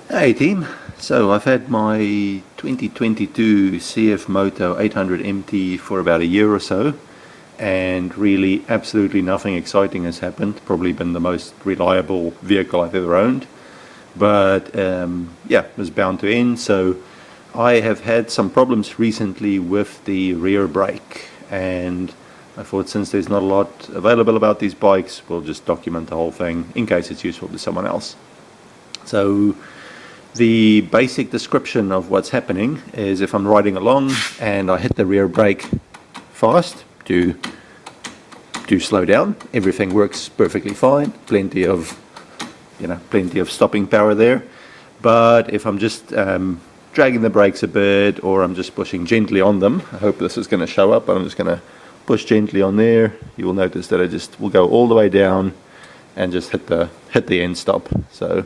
Hey team, so I've had my 2022 CF Moto 800 MT for about a year or so, and really absolutely nothing exciting has happened. Probably been the most reliable vehicle I've ever owned, but yeah, it was bound to end. So I have had some problems recently with the rear brake, and I thought since there's not a lot available about these bikes, we'll just document the whole thing in case it's useful to someone else. So the basic description of what's happening is if I'm riding along and I hit the rear brake fast to slow down, everything works perfectly fine, plenty of stopping power there. But if I'm just dragging the brakes a bit, or I'm just pushing gently on them, I hope this is going to show up, but I'm just going to push gently on there, you will notice that I just will go all the way down and just hit the end stop. So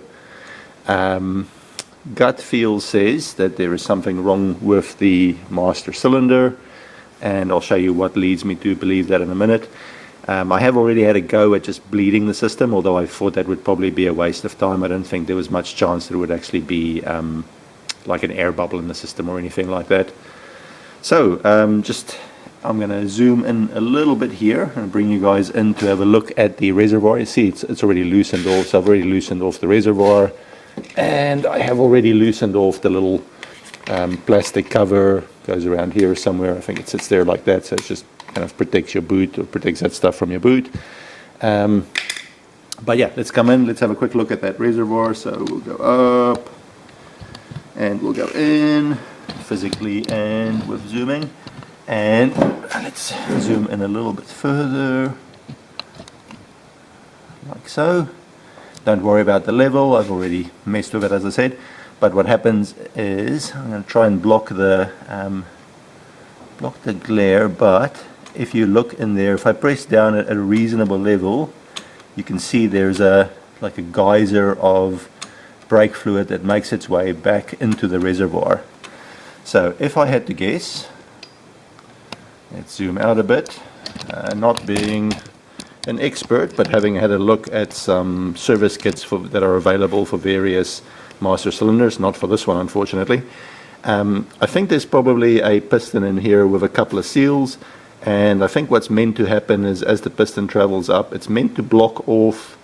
gut feel says that there is something wrong with the master cylinder, and I'll show you what leads me to believe that in a minute. I have already had a go at just bleeding the system, although I thought that would probably be a waste of time. I don't think there was much chance that it would actually be like an air bubble in the system or anything like that. So I'm going to zoom in a little bit here and bring you guys in to have a look at the reservoir. You see it's already loosened off, so I've already loosened off the reservoir. And I have already loosened off the little plastic cover. Goes around here somewhere. I think it sits there like that, so it just kind of protects your boot, or protects that stuff from your boot. But yeah, let's come in, let's have a quick look at that reservoir. So we'll go up and we'll go in physically and with zooming, and let's zoom in a little bit further like so. Don't worry about the level, I've already messed with it, as I said. But what happens is, I'm going to try and block the glare, but if you look in there, if I press down at a reasonable level, you can see there's like a geyser of brake fluid that makes its way back into the reservoir. So if I had to guess, let's zoom out a bit, not being an expert, but having had a look at some service kits that are available for various master cylinders, not for this one unfortunately. I think there's probably a piston in here with a couple of seals, and I think what's meant to happen is as the piston travels up, it's meant to block off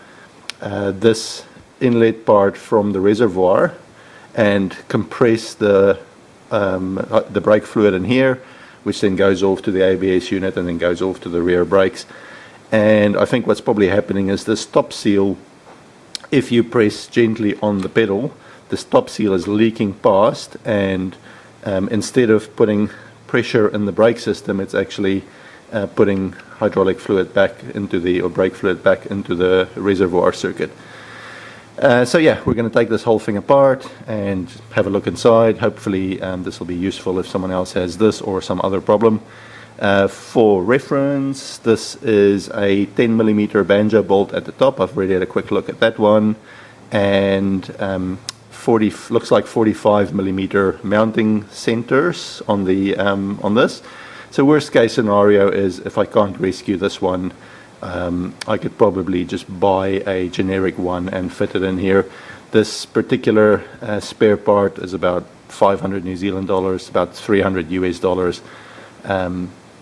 this inlet part from the reservoir and compress the brake fluid in here, which then goes off to the ABS unit and then goes off to the rear brakes. And I think what's probably happening is the stop seal, if you press gently on the pedal, the stop seal is leaking past, and instead of putting pressure in the brake system, it's actually putting hydraulic fluid back into or brake fluid back into the reservoir circuit. So yeah, we're going to take this whole thing apart and have a look inside. Hopefully this will be useful if someone else has this or some other problem. For reference, this is a 10mm banjo bolt at the top. I've already had a quick look at that one, and looks like 45mm mounting centers on the on this. So worst case scenario is if I can't rescue this one, I could probably just buy a generic one and fit it in here. This particular spare part is about 500 New Zealand dollars, about 300 US dollars.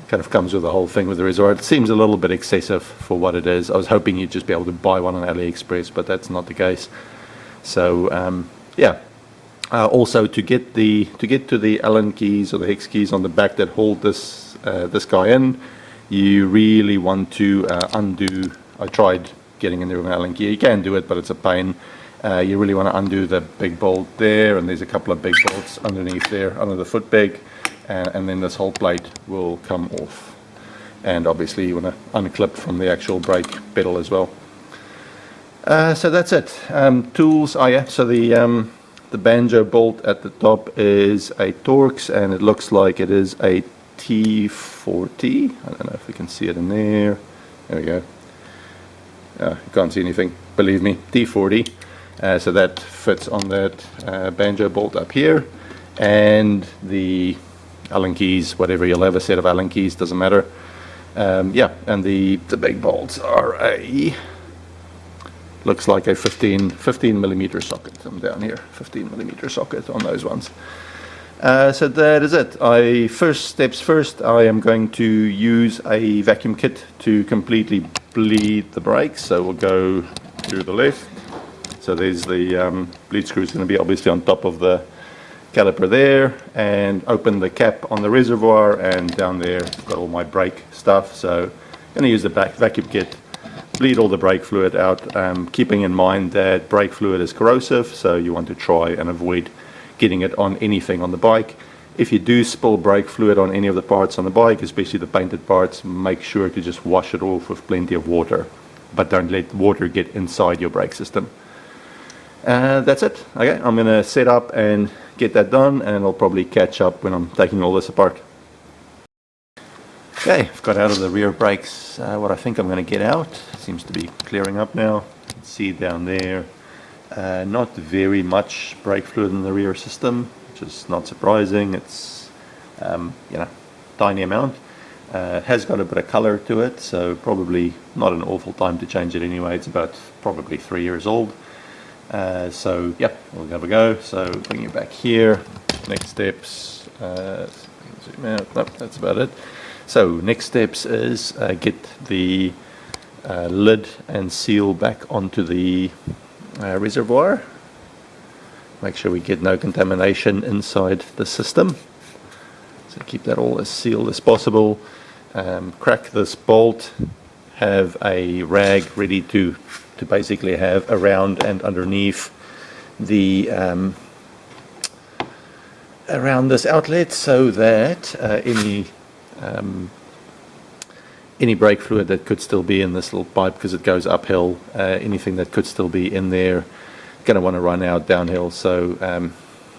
Kind of comes with the whole thing with the reservoir. It seems a little bit excessive for what it is. I was hoping you'd just be able to buy one on AliExpress, but that's not the case. So yeah. Also, to get to the Allen keys or the hex keys on the back that hold this guy in, you really want to undo. I tried getting in there with an Allen key. You can do it, but it's a pain. You really want to undo the big bolt there, and there's a couple of big bolts underneath there, under the foot peg. And then this whole plate will come off, and obviously you want to unclip from the actual brake pedal as well. So that's it. Tools. Oh yeah, so the banjo bolt at the top is a Torx, and it looks like it is a T40. I don't know if we can see it in there. There we go. You can't see anything, believe me. T40. So that fits on that banjo bolt up here, and the Allen keys, whatever, you'll have a set of Allen keys, doesn't matter. Yeah, and the big bolts are a looks like a 15 millimeter socket. I'm down here, 15 millimeter socket on those ones. So that is it. First steps first, I am going to use a vacuum kit to completely bleed the brakes. So we'll go to the left. So there's the bleed screw is going to be obviously on top of the caliper there, and open the cap on the reservoir, and down there I've got all my brake stuff. So I'm going to use the vacuum kit, bleed all the brake fluid out, keeping in mind that brake fluid is corrosive, so you want to try and avoid getting it on anything on the bike. If you do spill brake fluid on any of the parts on the bike, especially the painted parts, make sure to just wash it off with plenty of water, but don't let water get inside your brake system. That's it. Okay, I'm going to set up and get that done, and I'll probably catch up when I'm taking all this apart. Okay, I've got out of the rear brakes what I think I'm going to get out. It seems to be clearing up now. You can see down there, not very much brake fluid in the rear system, which is not surprising. It's tiny amount. Has got a bit of color to it, so probably not an awful time to change it anyway. It's about probably 3 years old. So yep, we'll have a go. So bring it back here. Next steps, zoom out. Nope, that's about it. So next steps is get the lid and seal back onto the reservoir. Make sure we get no contamination inside the system. So keep that all as sealed as possible. Crack this bolt. Have a rag ready to basically have around and underneath the around this outlet, so that any brake fluid that could still be in this little pipe, because it goes uphill, anything that could still be in there, going to want to run out downhill. So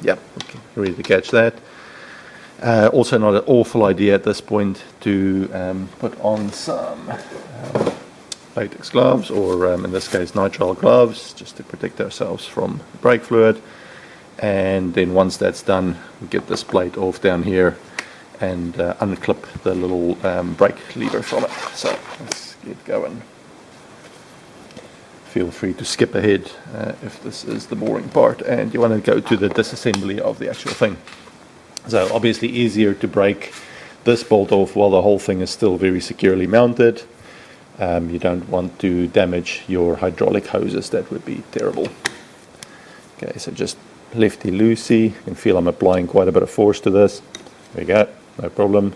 yep, okay, ready to catch that. Also not an awful idea at this point to put on some latex gloves, or in this case nitrile gloves, just to protect ourselves from brake fluid. And then once that's done, we get this plate off down here and unclip the little brake lever from it. So let's get going. Feel free to skip ahead if this is the boring part and you want to go to the disassembly of the actual thing. So obviously easier to break this bolt off while the whole thing is still very securely mounted. You don't want to damage your hydraulic hoses, that would be terrible. Okay, so just lefty loosey. You can feel I'm applying quite a bit of force to this. There you go, no problem.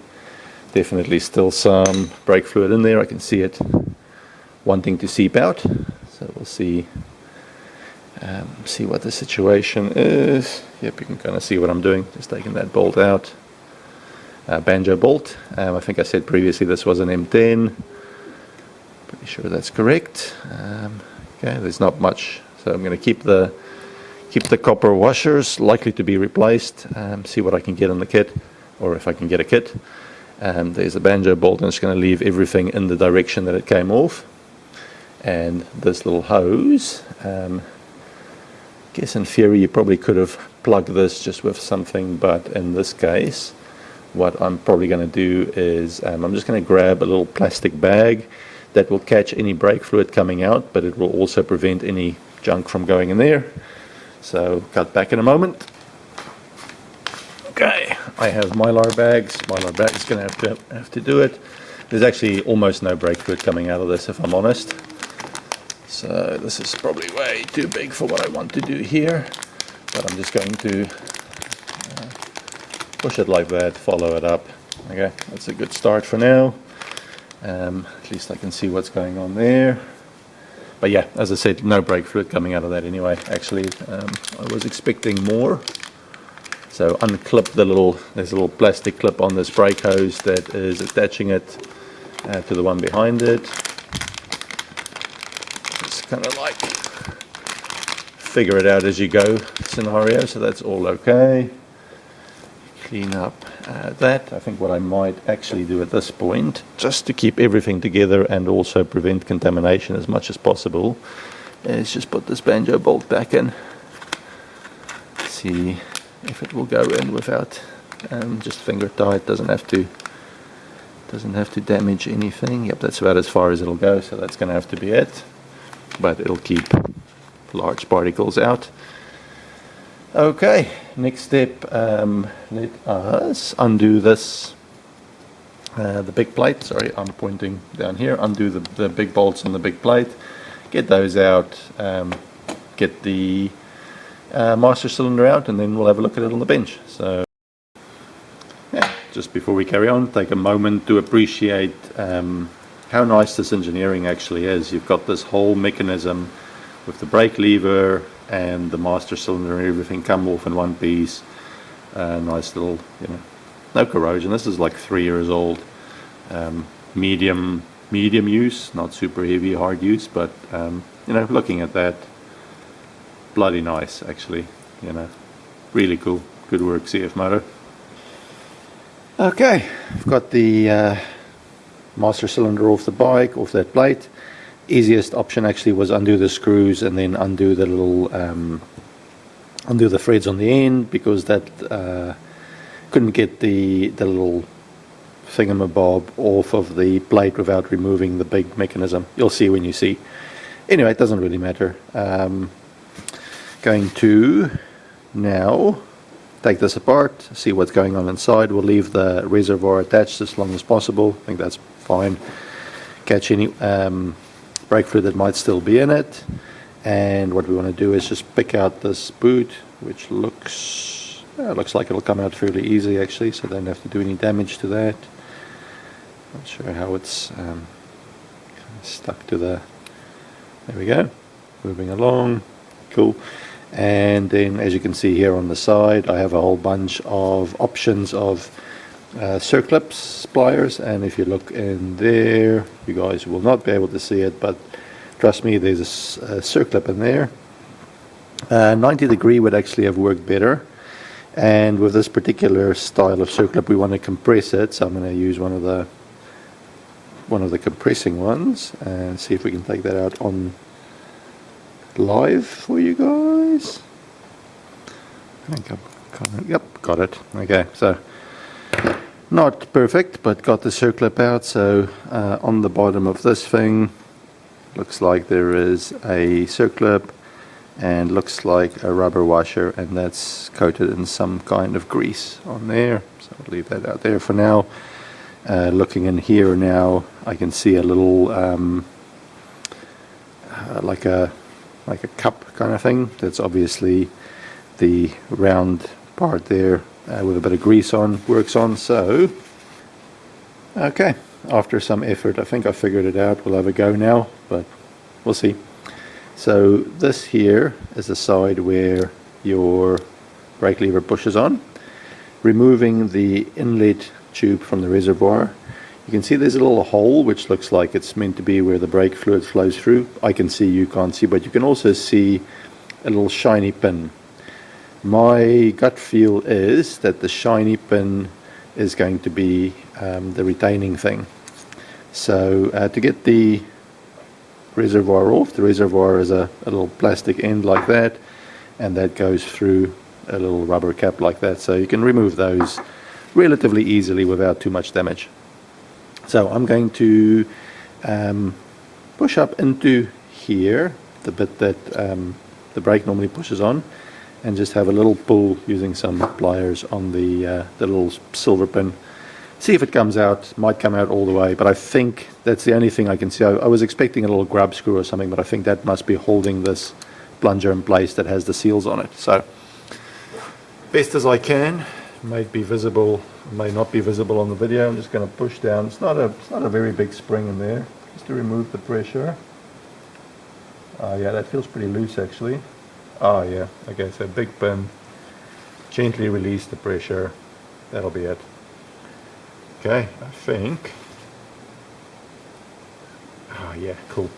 Definitely still some brake fluid in there. I can see it wanting to seep out. So we'll see what the situation is. Yep, you can kind of see what I'm doing. Just taking that bolt out. Banjo bolt. I think I said previously this was an M10. Pretty sure that's correct. Okay, there's not much, so I'm going to keep the copper washers, likely to be replaced. See what I can get in the kit, or if I can get a kit. There's a banjo bolt, and it's going to leave everything in the direction that it came off. And this little hose, guess in theory you probably could have plugged this just with something, but in this case what I'm probably going to do is I'm just going to grab a little plastic bag that will catch any brake fluid coming out, but it will also prevent any junk from going in there. So cut back in a moment. Okay, I have Mylar bags. Mylar bag is going to have to do it. There's actually almost no brake fluid coming out of this, if I'm honest. So this is probably way too big for what I want to do here, but I'm just going to push it like that, follow it up. Okay, that's a good start for now. At least I can see what's going on there. But yeah, as I said, no brake fluid coming out of that anyway. Actually, I was expecting more. So unclip there's a little plastic clip on this brake hose that is attaching it to the one behind it. It's kind of like figure it out as you go scenario, so that's all okay. Clean up that. I think what I might actually do at this point, just to keep everything together and also prevent contamination as much as possible, is just put this banjo bolt back in. See if it will go in without just finger tight. Doesn't have to damage anything. Yep, that's about as far as it'll go, so that's going to have to be it. but it'll keep large particles out. Okay, next step, let us undo this, the big plate. Sorry, I'm pointing down here. Undo the big bolts on the big plate, get those out, get the master cylinder out, and then we'll have a look at it on the bench. So yeah, just before we carry on, take a moment to appreciate how nice this engineering actually is. You've got this whole mechanism with the brake lever and the master cylinder and everything come off in one piece. Nice little, no corrosion. This is like 3 years old. Medium use, not super heavy, hard use, but looking at that, bloody nice actually. Really cool. Good work, CF Moto. Okay, I've got the master cylinder off the bike, off that plate. Easiest option actually was undo the screws and then undo the little undo the threads on the end, because that couldn't get the little thingamabob off of the plate without removing the big mechanism. You'll see when you see. Anyway, it doesn't really matter. Going to now take this apart, see what's going on inside. We'll leave the reservoir attached as long as possible. I think that's fine. Catch any brake fluid that might still be in it. And what we want to do is just pick out this boot, which looks like it'll come out fairly easy actually, so don't have to do any damage to that. Not sure how it's stuck to the, there we go, moving along, cool. And then as you can see here on the side, I have a whole bunch of options of circlips, pliers, and if you look in there, you guys will not be able to see it, but trust me, there's a circlip in there. 90 degree would actually have worked better, and with this particular style of circlip we want to compress it, so I'm going to use one of the compressing ones and see if we can take that out on live for you guys. I think yep, got it. Okay, so not perfect, but got the circlip out. So on the bottom of this thing looks like there is a circlip and looks like a rubber washer, and that's coated in some kind of grease on there, so I'll leave that out there for now. Looking in here now, I can see a little like a cup kind of thing. That's obviously the round part there with a bit of grease on, works on. So okay, after some effort I think I figured it out. We'll have a go now, but we'll see. So this here is the side where your brake lever pushes on. Removing the inlet tube from the reservoir, you can see there's a little hole which looks like it's meant to be where the brake fluid flows through. I can see, you can't see, but you can also see a little shiny pin. My gut feel is that the shiny pin is going to be the retaining thing. So to get the reservoir off, the reservoir is a little plastic end like that, and that goes through a little rubber cap like that, so you can remove those relatively easily without too much damage. So I'm going to push up into here, the bit that the brake normally pushes on, and just have a little pull using some pliers on the little silver pin. See if it comes out. Might come out all the way, but I think that's the only thing I can see. I was expecting a little grub screw or something, but I think that must be holding this plunger in place that has the seals on it. So best as I can. May be visible, may not be visible on the video. I'm just going to push down. It's not a very big spring in there, just to remove the pressure. Yeah, that feels pretty loose actually. Oh yeah, okay, so big pin, gently release the pressure, that'll be it. Okay, I think, oh yeah, cool.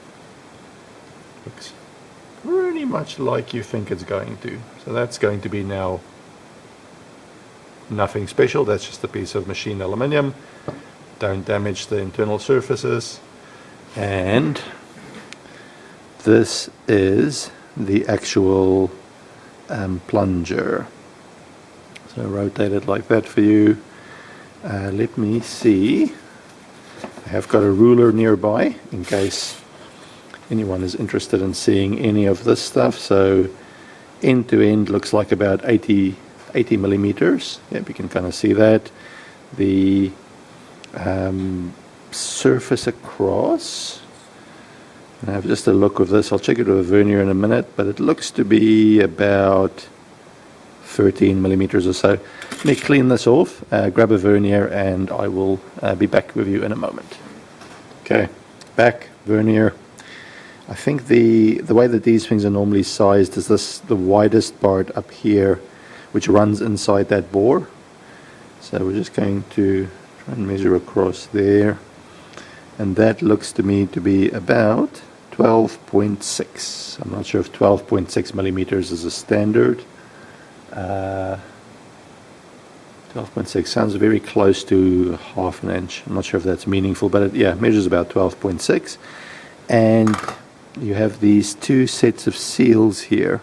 Looks pretty much like you think it's going to. So that's going to be now nothing special, that's just a piece of machined aluminium. Don't damage the internal surfaces. And this is the actual plunger. So rotate it like that for you. Let me see. I have got a ruler nearby in case anyone is interested in seeing any of this stuff. So end to end looks like about 80 millimeters. Yep, you can kind of see that. The surface across, I have just a look of this. I'll check it with a vernier in a minute, but it looks to be about 13 millimeters or so. Let me clean this off, grab a vernier, and I will be back with you in a moment. Okay, back, vernier. I think the way that these things are normally sized is this, the widest part up here, which runs inside that bore. So we're just going to try and measure across there, and that looks to me to be about 12.6. I'm not sure if 12.6 millimeters is a standard. 12.6 sounds very close to half an inch. I'm not sure if that's meaningful, but it, yeah, measures about 12.6. And you have these two sets of seals here.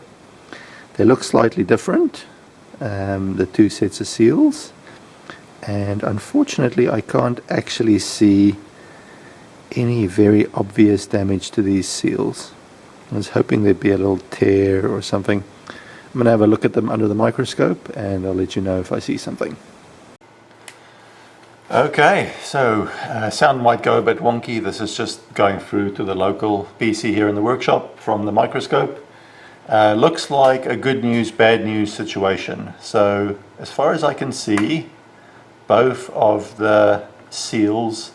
They look slightly different, the two sets of seals, and unfortunately I can't actually see any very obvious damage to these seals. I was hoping there'd be a little tear or something. I'm going to have a look at them under the microscope, and I'll let you know if I see something. Okay, so sound might go a bit wonky. This is just going through to the local PC here in the workshop from the microscope. Looks like a good news, bad news situation. So as far as I can see, both of the seals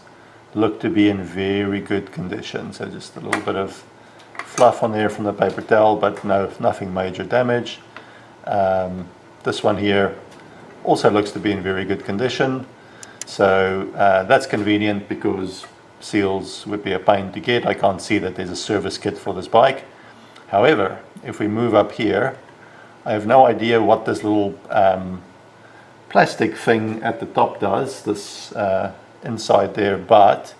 look to be in very good condition. So just a little bit of fluff on there from the paper towel, but no, nothing major damage. This one here also looks to be in very good condition. So that's convenient because seals would be a pain to get. I can't see that there's a service kit for this bike. However, if we move up here, I have no idea what this little plastic thing at the top does, this inside there, but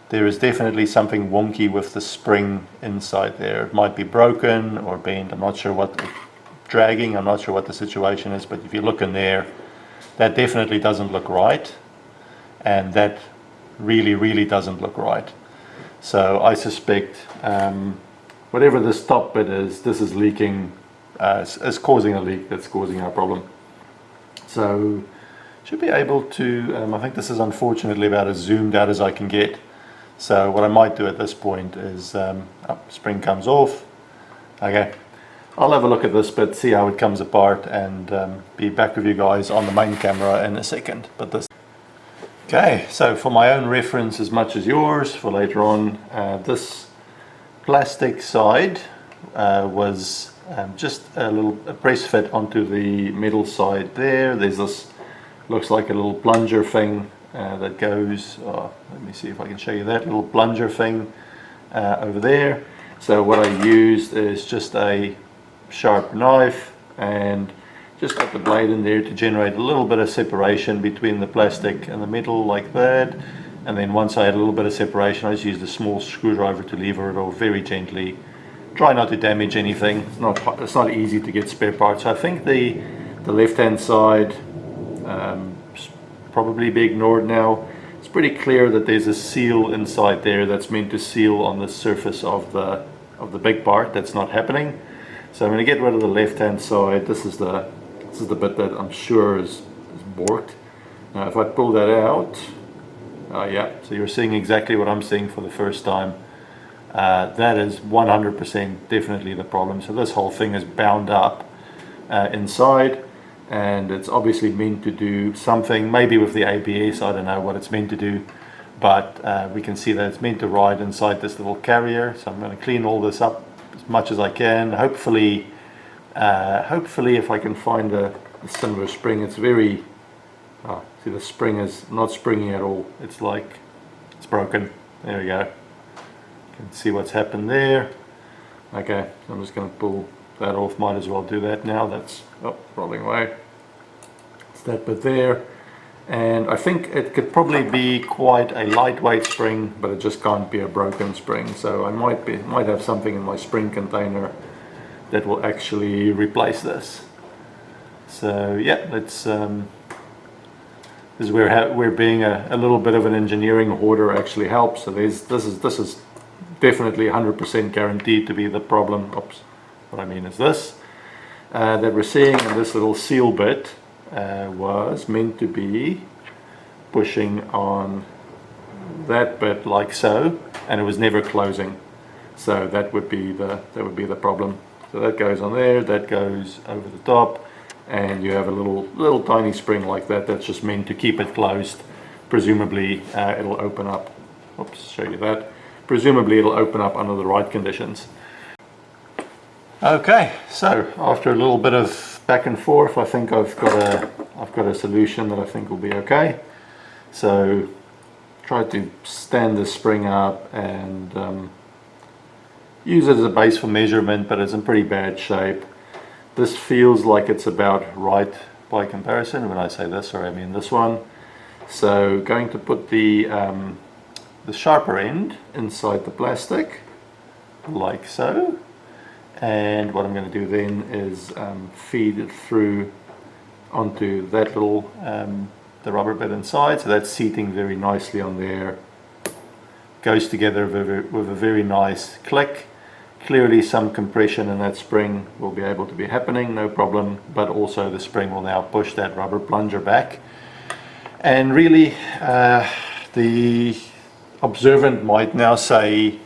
there is definitely something wonky with the spring inside there. It might be broken or bent. I'm not sure what, dragging, I'm not sure what the situation is, but if you look in there, that definitely doesn't look right. And that really doesn't look right. So I suspect whatever this top bit is, this is leaking, is causing a leak that's causing our problem. So should be able to, I think this is unfortunately about as zoomed out as I can get. So what I might do at this point is, spring comes off. Okay, I'll have a look at this bit, see how it comes apart, and be back with you guys on the main camera in a second. But this. Okay, so for my own reference as much as yours for later on, this plastic side was just a little press fit onto the metal side there. There's this, looks like a little plunger thing that goes, let me see if I can show you that little plunger thing over there. So what I used is just a sharp knife and just got the blade in there to generate a little bit of separation between the plastic and the metal like that. And then once I had a little bit of separation, I just used a small screwdriver to lever it off very gently. Try not to damage anything. It's not easy to get spare parts. So I think the left-hand side probably be ignored now. It's pretty clear that there's a seal inside there that's meant to seal on the surface of the big part. That's not happening. So I'm going to get rid of the left-hand side. This is the bit that I'm sure is borked. Now if I pull that out, yeah, so you're seeing exactly what I'm seeing for the first time. That is 100% definitely the problem. So this whole thing is bound up inside, and it's obviously meant to do something, maybe with the ABS, I don't know what it's meant to do, but we can see that it's meant to ride inside this little carrier. So I'm going to clean all this up as much as I can. Hopefully if I can find a similar spring. It's very, see, the spring is not springy at all. It's like it's broken. There we go. You can see what's happened there. Okay, so I'm just going to pull that off. Might as well do that now. That's rolling away. It's that bit there, and I think it could probably be quite a lightweight spring, but it just can't be a broken spring. So I might have something in my spring container that will actually replace this. So yeah, let's this is where being a little bit of an engineering hoarder actually helps. So this is definitely 100% guaranteed to be the problem. Oops, what I mean is this, that we're seeing, and this little seal bit was meant to be pushing on that bit like so, and it was never closing. So that would be the problem. So that goes on there, that goes over the top, and you have a little tiny spring like that that's just meant to keep it closed. Presumably it'll open up. Oops, show you that. Presumably it'll open up under the right conditions. Okay, so after a little bit of back and forth, I think I've got a solution that I think will be okay. So try to stand the spring up and use it as a base for measurement, but it's in pretty bad shape. This feels like it's about right by comparison. When I say this, sorry, I mean this one. So going to put the sharper end inside the plastic, like so. And what I'm going to do then is feed it through onto that little the rubber bit inside, so that's seating very nicely on there. Goes together with a very nice click. Clearly some compression in that spring will be able to be happening, no problem, but also the spring will now push that rubber plunger back. And really the observant might now say,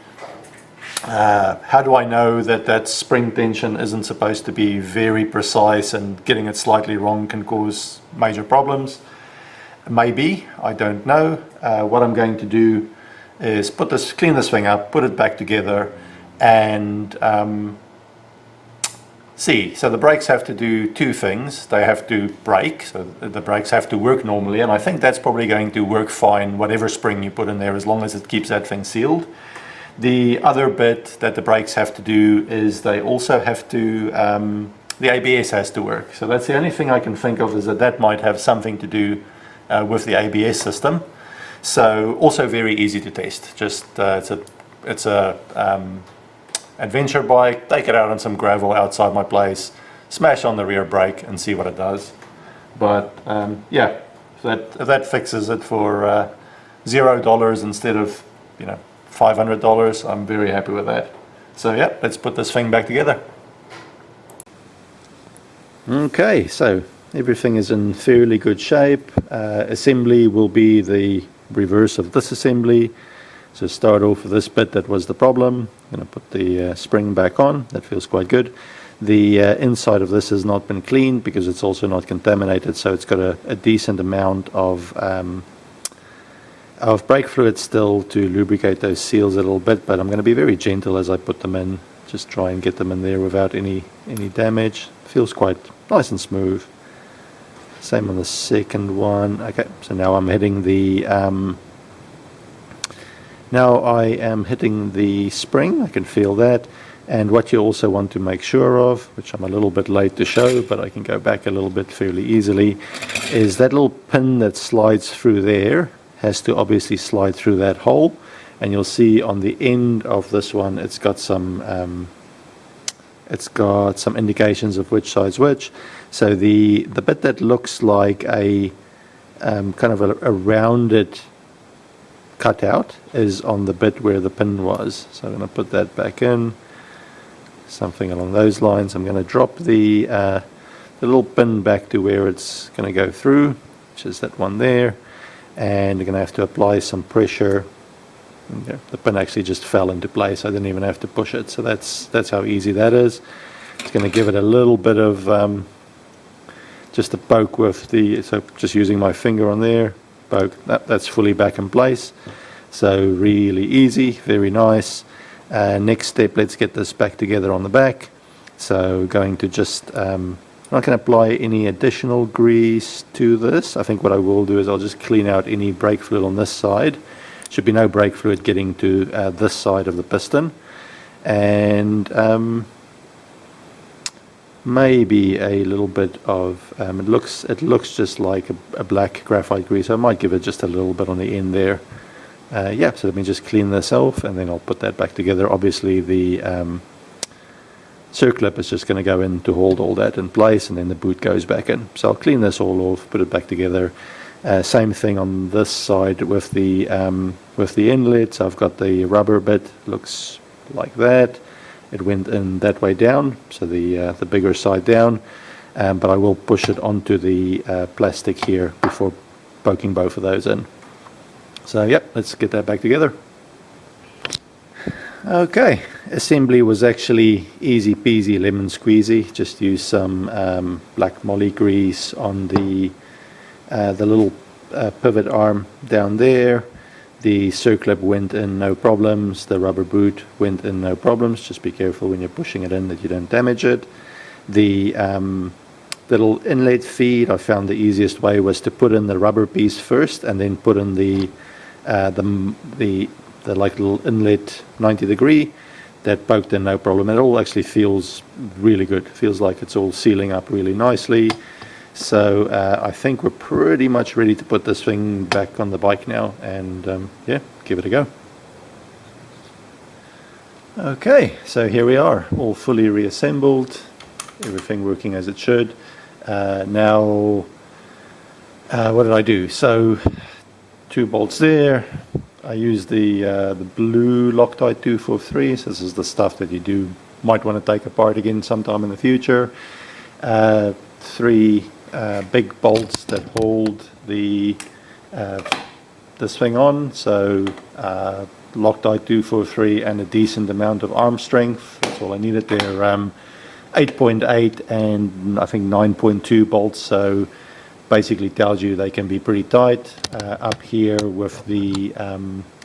how do I know that that spring tension isn't supposed to be very precise, and getting it slightly wrong can cause major problems? Maybe, I don't know. What I'm going to do is clean this thing up, put it back together, and see. So the brakes have to do two things. They have to brake, so the brakes have to work normally, and I think that's probably going to work fine, whatever spring you put in there, as long as it keeps that thing sealed. The other bit that the brakes have to do is they also have to, the ABS has to work. So that's the only thing I can think of, is that might have something to do with the ABS system. So also very easy to test. Just it's a adventure bike. Take it out on some gravel outside my place, smash on the rear brake and see what it does. But yeah, if that fixes it for $0 instead of, you know, $500, I'm very happy with that. So yeah, let's put this thing back together. Okay, so everything is in fairly good shape. Assembly will be the reverse of this assembly. So start off with this bit that was the problem. I'm going to put the spring back on. That feels quite good. The inside of this has not been cleaned because it's also not contaminated, so it's got a decent amount of brake fluid still to lubricate those seals a little bit, but I'm going to be very gentle as I put them in. Just try and get them in there without any damage. Feels quite nice and smooth. Same on the second one. Okay, so now I'm hitting the now I am hitting the spring. I can feel that. And what you also want to make sure of, which I'm a little bit late to show, but I can go back a little bit fairly easily, is that little pin that slides through there has to obviously slide through that hole. And you'll see on the end of this one, it's got some indications of which side's which. So the bit that looks like a kind of a rounded cutout is on the bit where the pin was. So I'm going to put that back in, something along those lines. I'm going to drop the little pin back to where it's going to go through, which is that one there, and you're going to have to apply some pressure. Okay. The pin actually just fell into place. I didn't even have to push it, so that's how easy that is. It's going to give it a little bit of just a poke with the, so just using my finger on there, poke, that's fully back in place. So really easy, very nice. Next step, let's get this back together on the back. So going to just, I'm not going to apply any additional grease to this. I think what I will do is I'll just clean out any brake fluid on this side. Should be no brake fluid getting to this side of the piston. And maybe a little bit of, it looks just like a black graphite grease. I might give it just a little bit on the end there. Yeah, so let me just clean this off and then I'll put that back together. Obviously the circlip is just going to go in to hold all that in place, and then the boot goes back in. So I'll clean this all off, put it back together. Same thing on this side with the with the inlets. I've got the rubber bit, looks like that. It went in that way down, so the bigger side down, but I will push it onto the plastic here before poking both of those in. So yep, let's get that back together. Okay, assembly was actually easy peasy lemon squeezy. Just use some black moly grease on the little pivot arm down there. The circlip went in no problems. The rubber boot went in no problems. Just be careful when you're pushing it in that you don't damage it. The little inlet feed, I found the easiest way was to put in the rubber piece first and then put in the like little inlet 90-degree. That poked in no problem. It all actually feels really good. Feels like it's all sealing up really nicely. So I think we're pretty much ready to put this thing back on the bike now, and yeah, give it a go. Okay, so here we are, all fully reassembled, everything working as it should. Now, what did I do? So 2 bolts there. I used the blue Loctite 243. So this is the stuff that you might want to take apart again sometime in the future. 3 big bolts that hold the this thing on. So Loctite 243 and a decent amount of arm strength. That's all I needed there. 8.8 and I think 9.2 bolts. So basically tells you they can be pretty tight. Up here with the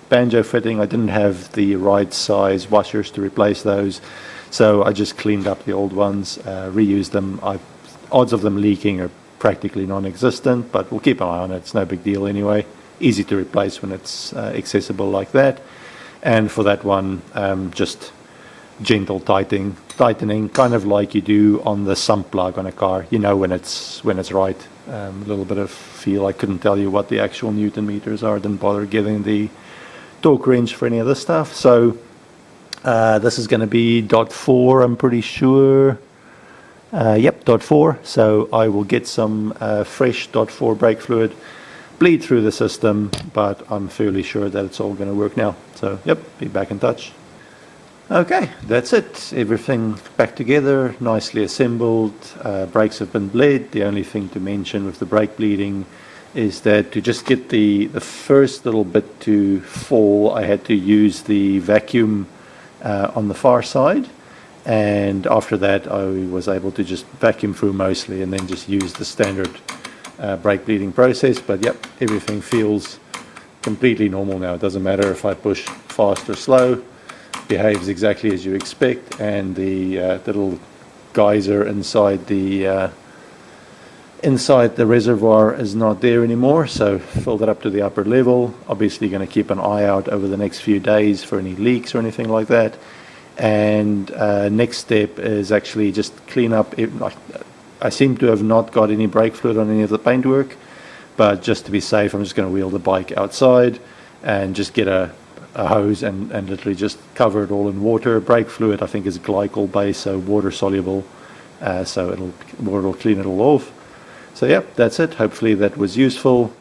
banjo fitting, I didn't have the right size washers to replace those, so I just cleaned up the old ones, reused them. Odds of them leaking are practically non-existent, but we'll keep an eye on it. It's no big deal anyway. Easy to replace when it's accessible like that. And for that one, just gentle tightening, kind of like you do on the sump plug on a car. You know when it's right. A little bit of feel. I couldn't tell you what the actual Newton meters are. Didn't bother getting the torque wrench for any of this stuff. So this is going to be .4, I'm pretty sure. Yep, .4. So I will get some fresh .4 brake fluid, bleed through the system, but I'm fairly sure that it's all going to work now. So yep, be back in touch. Okay, that's it. Everything back together, nicely assembled. Brakes have been bled. The only thing to mention with the brake bleeding is that to just get the first little bit to fall, I had to use the vacuum on the far side, and after that I was able to just vacuum through mostly and then just use the standard brake bleeding process. But yep, everything feels completely normal now. It doesn't matter if I push fast or slow. Behaves exactly as you expect, and the little geyser inside the reservoir is not there anymore, so filled it up to the upper level. Obviously going to keep an eye out over the next few days for any leaks or anything like that. And next step is actually just clean up. I seem to have not got any brake fluid on any of the paintwork, but just to be safe, I'm just going to wheel the bike outside and just get a hose and literally just cover it all in water. Brake fluid I think is glycol based, so water soluble, so water will clean it all off. So yep, that's it. Hopefully that was useful.